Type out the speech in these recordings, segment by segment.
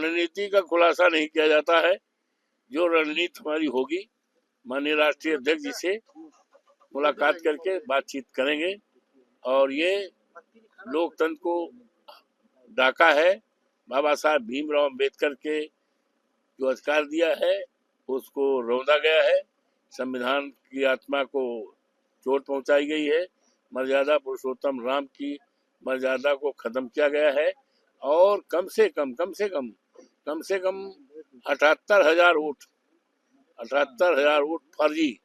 रणनीति का खुलासा नहीं किया जाता है। जो रणनीति हमारी होगी, माननीय राष्ट्रीय अध्यक्ष जी से मुलाकात करके बातचीत करेंगे। और ये लोकतंत्र को डाका है। बाबा साहब भीमराव अम्बेडकर के जो अधिकार दिया है उसको रौंदा गया है। संविधान की आत्मा को चोट पहुंचाई गई है। मर्यादा पुरुषोत्तम राम की मर्यादा को खत्म किया गया है। और कम से कम 78,000 वोट फर्जी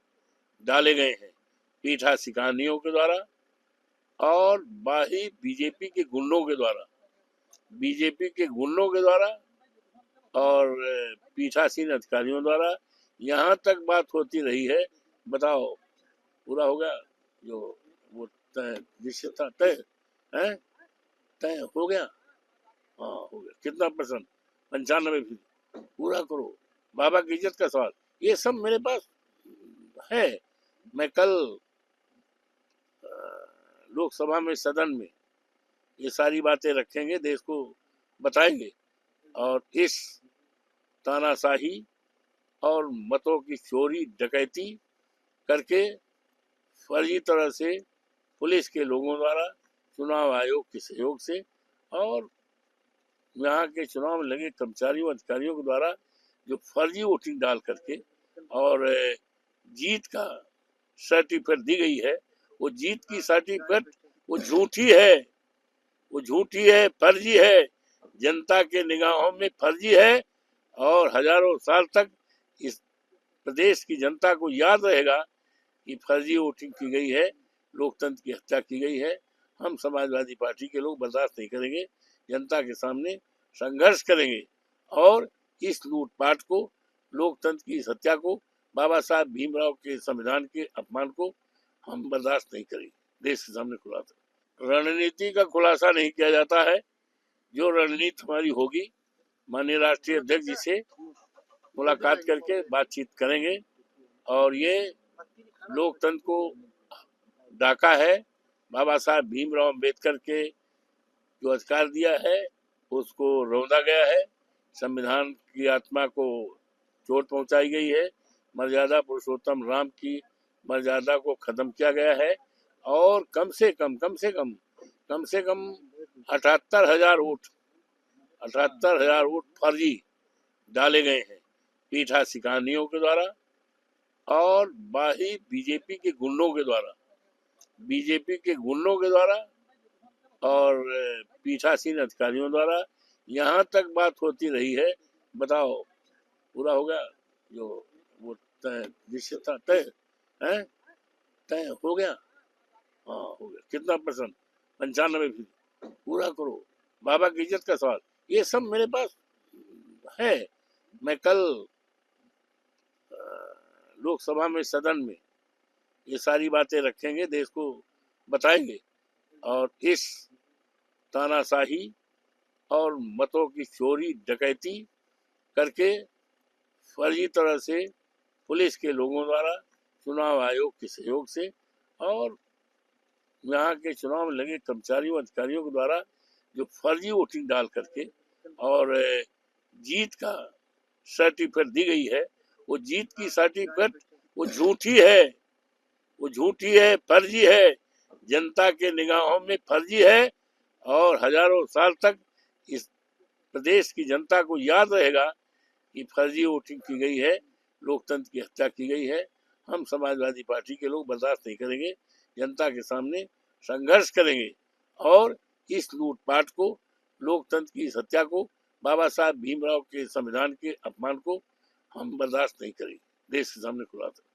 डाले गए हैं पीठासीकानियों के द्वारा और बाही बीजेपी के गुंडों के द्वारा और पीठासीन अधिकारियों द्वारा। यहाँ तक बात होती रही है, बताओ पूरा हो गया जो वो निश्चित था, तय हो गया। हाँ हो गया। कितना परसेंट? 95%। पूरा करो। बाबा की इज्जत का सवाल, ये सब मेरे पास है। मैं कल लोकसभा में, सदन में ये सारी बातें रखेंगे, देश को बताएंगे। और इस तानाशाही और मतों की चोरी डकैती करके फर्जी तरह से पुलिस के लोगों द्वारा, चुनाव आयोग के सहयोग से और यहाँ के चुनाव में लगे कर्मचारियों अधिकारियों के द्वारा जो फर्जी वोटिंग डाल करके और जीत का सर्टिफिकेट दी गई है, वो जीत की सर्टिफिकेट वो झूठी है, फर्जी है, जनता के निगाहों में फर्जी है। और हजारों साल तक इस प्रदेश की जनता को याद रहेगा कि फर्जी वोटिंग की गई है, लोकतंत्र की हत्या की गई है। हम समाजवादी पार्टी के लोग बर्दाश्त नहीं करेंगे, जनता के सामने संघर्ष करेंगे और इस लूटपाट को, लोकतंत्र की इस हत्या को, बाबा साहब भीमराव के संविधान के अपमान को हम बर्दाश्त नहीं करेंगे। देश के सामने खुलासा, रणनीति का खुलासा नहीं किया जाता है। जो रणनीति हमारी होगी, माननीय राष्ट्रीय अध्यक्ष जी से मुलाकात करके बातचीत करेंगे। और ये लोकतंत्र को डाका है। बाबा साहब भीमराव अम्बेडकर के जो अधिकार दिया है उसको रौंदा गया है। संविधान की आत्मा को चोट पहुंचाई गई है। मर्यादा पुरुषोत्तम राम की मर्यादा को खत्म किया गया है। और कम से कम 78,000 वोट फर्जी डाले गए हैं पीठासीकानियों के द्वारा और बाही बीजेपी के गुंडों के द्वारा और पीठासीन अधिकारियों द्वारा। यहाँ तक बात होती रही है, बताओ पूरा हो गया जो वो निश्चित था, तय हो गया। हाँ हो गया। कितना परसेंट? 95%। पूरा करो। बाबा की इज्जत का सवाल, ये सब मेरे पास है। मैं कल लोकसभा में, सदन में ये सारी बातें रखेंगे, देश को बताएंगे। और इस तानाशाही और मतों की चोरी डकैती करके फर्जी तरह से पुलिस के लोगों द्वारा, चुनाव आयोग के सहयोग से और यहाँ के चुनाव में लगे कर्मचारियों अधिकारियों के द्वारा जो फर्जी वोटिंग डाल करके और जीत का सर्टिफिकेट दी गई है, वो जीत की सर्टिफिकेट वो झूठी है, फर्जी है, जनता के निगाहों में फर्जी है। और हजारों साल तक इस प्रदेश की जनता को याद रहेगा कि फर्जी वोटिंग की गई है, लोकतंत्र की हत्या की गई है। हम समाजवादी पार्टी के लोग बर्दाश्त नहीं करेंगे, जनता के सामने संघर्ष करेंगे और इस लूटपाट को, लोकतंत्र की इस हत्या को, बाबा साहब भीमराव के संविधान के अपमान को हम बर्दाश्त नहीं करेंगे। देश के सामने खुलासा।